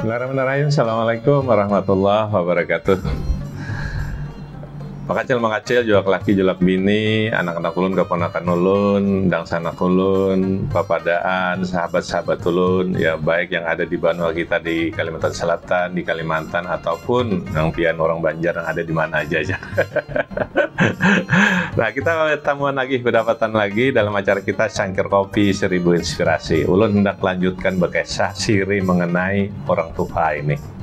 Bismillahirrahmanirrahim. Assalamualaikum warahmatullahi wabarakatuh. Makacil jual laki jual bini, anak-anak ulun, keponakan ulun, dang sanak ulun, papadaan, sahabat-sahabat ulun, ya baik yang ada di Banua kita di Kalimantan Selatan, di Kalimantan, ataupun yang pian orang Banjar yang ada di mana aja. Nah, kita ketemuan lagi, berdapatan lagi dalam acara kita Cangkir Kopi 1000 Inspirasi. Ulun hendak lanjutkan berkisah siri mengenai orang tua ini.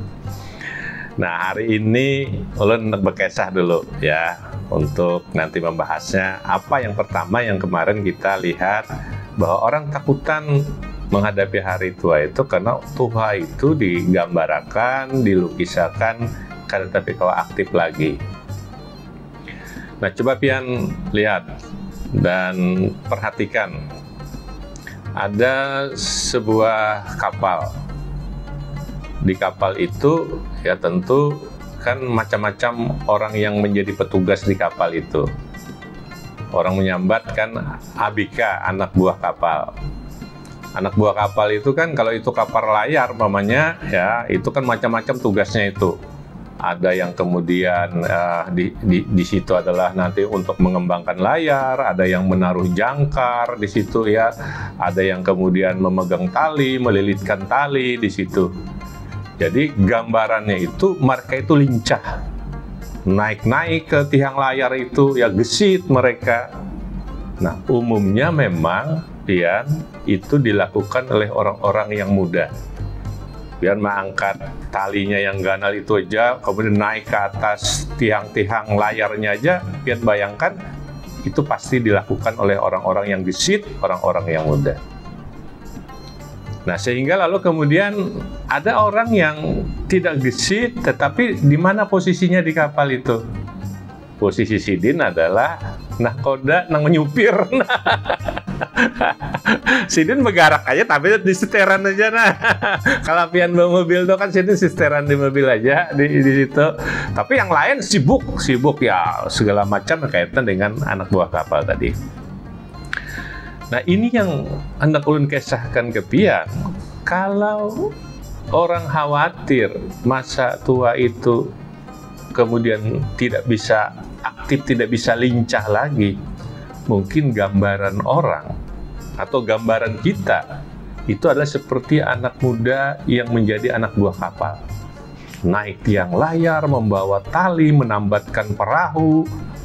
Nah, hari ini ulun hendak berkisah dulu ya, untuk nanti membahasnya. Apa yang pertama yang kemarin kita lihat, bahwa orang takutan menghadapi hari tua itu karena tua itu digambarkan, dilukiskan, karena tapi kalau aktif lagi. Nah, coba pian lihat dan perhatikan. Ada sebuah kapal. Di kapal itu ya tentu kan macam-macam orang yang menjadi petugas di kapal itu. Orang menyambat kan abika, anak buah kapal. Anak buah kapal itu kan kalau itu kapal layar mamanya ya, itu kan macam-macam tugasnya itu. Ada yang kemudian di situ adalah nanti untuk mengembangkan layar, ada yang menaruh jangkar di situ ya, ada yang kemudian memegang tali, melilitkan tali di situ. Jadi gambarannya itu mereka itu lincah, naik-naik ke tiang layar itu ya, gesit mereka. Nah, umumnya memang pian itu dilakukan oleh orang-orang yang muda. Biar mengangkat talinya yang ganal itu aja, kemudian naik ke atas tiang-tiang layarnya aja, pian bayangkan itu pasti dilakukan oleh orang-orang yang gesit, orang-orang yang muda. Nah, sehingga lalu kemudian ada orang yang tidak gesit, tetapi di mana posisinya di kapal itu? Posisi Sidin adalah nahkoda nang menyupir. Sidin bergerak aja, tapi di seteran aja. Nah, kalau pian bawa mobil tuh kan Sidin seteran di mobil aja di situ. Tapi yang lain sibuk ya, segala macam kaitan dengan anak buah kapal tadi. Nah, ini yang hendak ulun kisahkan ke pian. Kalau orang khawatir masa tua itu kemudian tidak bisa aktif, tidak bisa lincah lagi, mungkin gambaran orang atau gambaran kita itu adalah seperti anak muda yang menjadi anak buah kapal. Naik tiang layar, membawa tali, menambatkan perahu,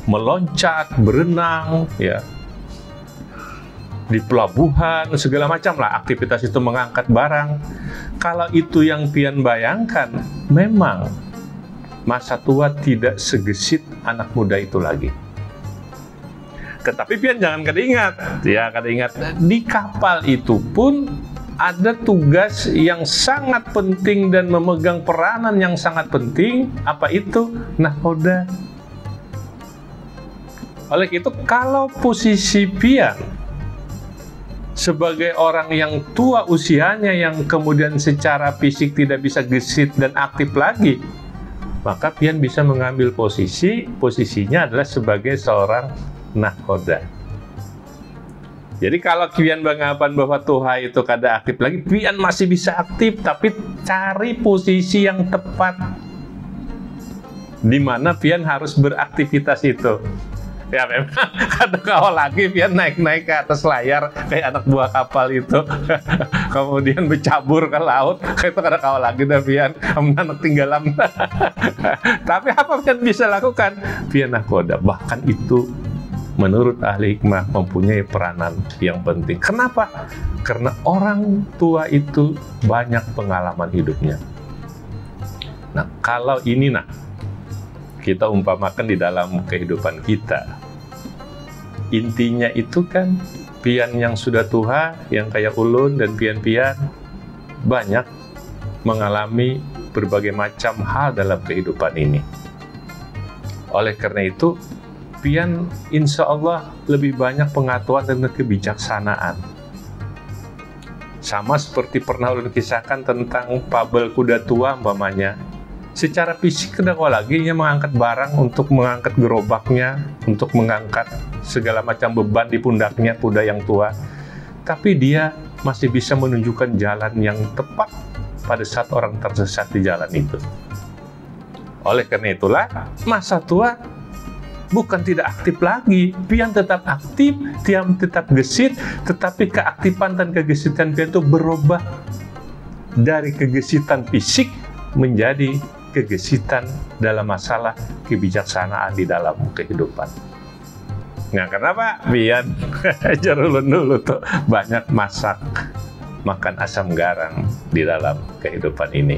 meloncat, berenang, ya, di pelabuhan, segala macam lah aktivitas itu, mengangkat barang. Kalau itu yang pian bayangkan, memang masa tua tidak segesit anak muda itu lagi. Tetapi pian jangan keingat, ya keingat di kapal itu pun ada tugas yang sangat penting dan memegang peranan yang sangat penting. Apa itu? Nahkoda. Oleh itu, kalau posisi pian sebagai orang yang tua usianya, yang kemudian secara fisik tidak bisa gesit dan aktif lagi, maka pian bisa mengambil posisinya adalah sebagai seorang nahkoda. Jadi kalau pian beranggapan bahwa tua itu kada aktif lagi, pian masih bisa aktif, tapi cari posisi yang tepat di mana pian harus beraktivitas itu. Ya memang ada kawal lagi pian naik-naik ke atas layar kayak anak buah kapal itu, kemudian bercabur ke laut, kayak itu ada kawal lagi dah pian anak tinggalan. Tapi apa pian bisa lakukan? Pian nahkoda. Bahkan itu menurut ahli hikmah mempunyai peranan yang penting. Kenapa? Karena orang tua itu banyak pengalaman hidupnya. Nah, kalau ini kita umpamakan di dalam kehidupan kita, intinya itu kan pian yang sudah tua, yang kayak ulun dan pian-pian banyak mengalami berbagai macam hal dalam kehidupan ini. Oleh karena itu, pian insya Allah lebih banyak pengetahuan dan kebijaksanaan. Sama seperti pernah ulun kisahkan tentang Pabel kuda tua umpamanya. Secara fisik kedakwa lagi ia mengangkat barang, untuk mengangkat gerobaknya, untuk mengangkat segala macam beban di pundaknya kuda yang tua. Tapi dia masih bisa menunjukkan jalan yang tepat pada saat orang tersesat di jalan itu. Oleh karena itulah, masa tua bukan tidak aktif lagi, pian tetap aktif, tiang tetap gesit, tetapi keaktifan dan kegesitan pian itu berubah dari kegesitan fisik menjadi kegesitan dalam masalah kebijaksanaan di dalam kehidupan. Nah, kenapa pian jarulun dulu tuh banyak makan asam garam di dalam kehidupan ini.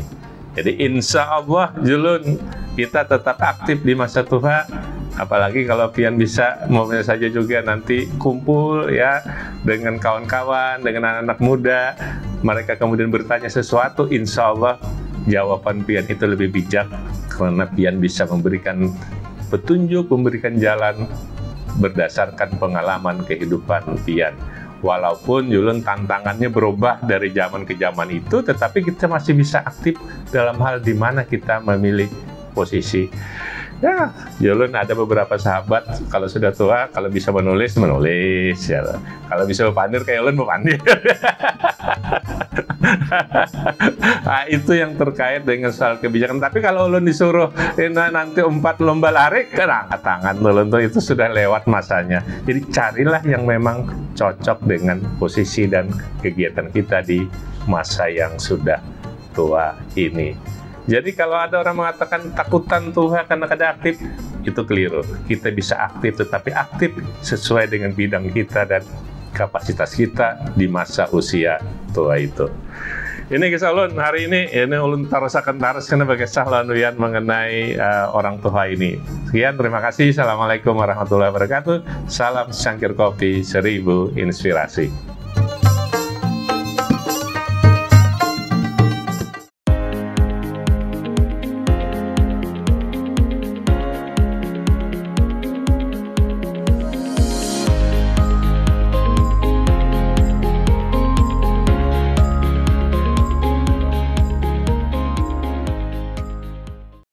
Jadi insya Allah julun kita tetap aktif di masa tua. Apalagi kalau pian bisa mau saja juga nanti kumpul ya dengan kawan-kawan, dengan anak-anak muda, mereka kemudian bertanya sesuatu, insya Allah jawaban pian itu lebih bijak karena pian bisa memberikan petunjuk, memberikan jalan berdasarkan pengalaman kehidupan pian. Walaupun julun tantangannya berubah dari zaman ke zaman itu, tetapi kita masih bisa aktif dalam hal di mana kita memilih posisi. Ya, julun ada beberapa sahabat kalau sudah tua, kalau bisa menulis ya. Kalau bisa berpandir kayak ulun berpandir. Nah, itu yang terkait dengan soal kebijakan. Tapi kalau ulun disuruh nanti 4 lomba lari, kan angkat tangan ulun tuh itu sudah lewat masanya. Jadi carilah yang memang cocok dengan posisi dan kegiatan kita di masa yang sudah tua ini. Jadi kalau ada orang mengatakan takutan Tuhan karena kada aktif, itu keliru. Kita bisa aktif, tetapi aktif sesuai dengan bidang kita dan kapasitas kita di masa usia tua itu. Ini kisah ulun hari ini ulun tarusakan kena bagai sahlan uyan mengenai orang tua ini. Sekian, terima kasih. Assalamualaikum warahmatullahi wabarakatuh. Salam secangkir kopi, 1000 inspirasi.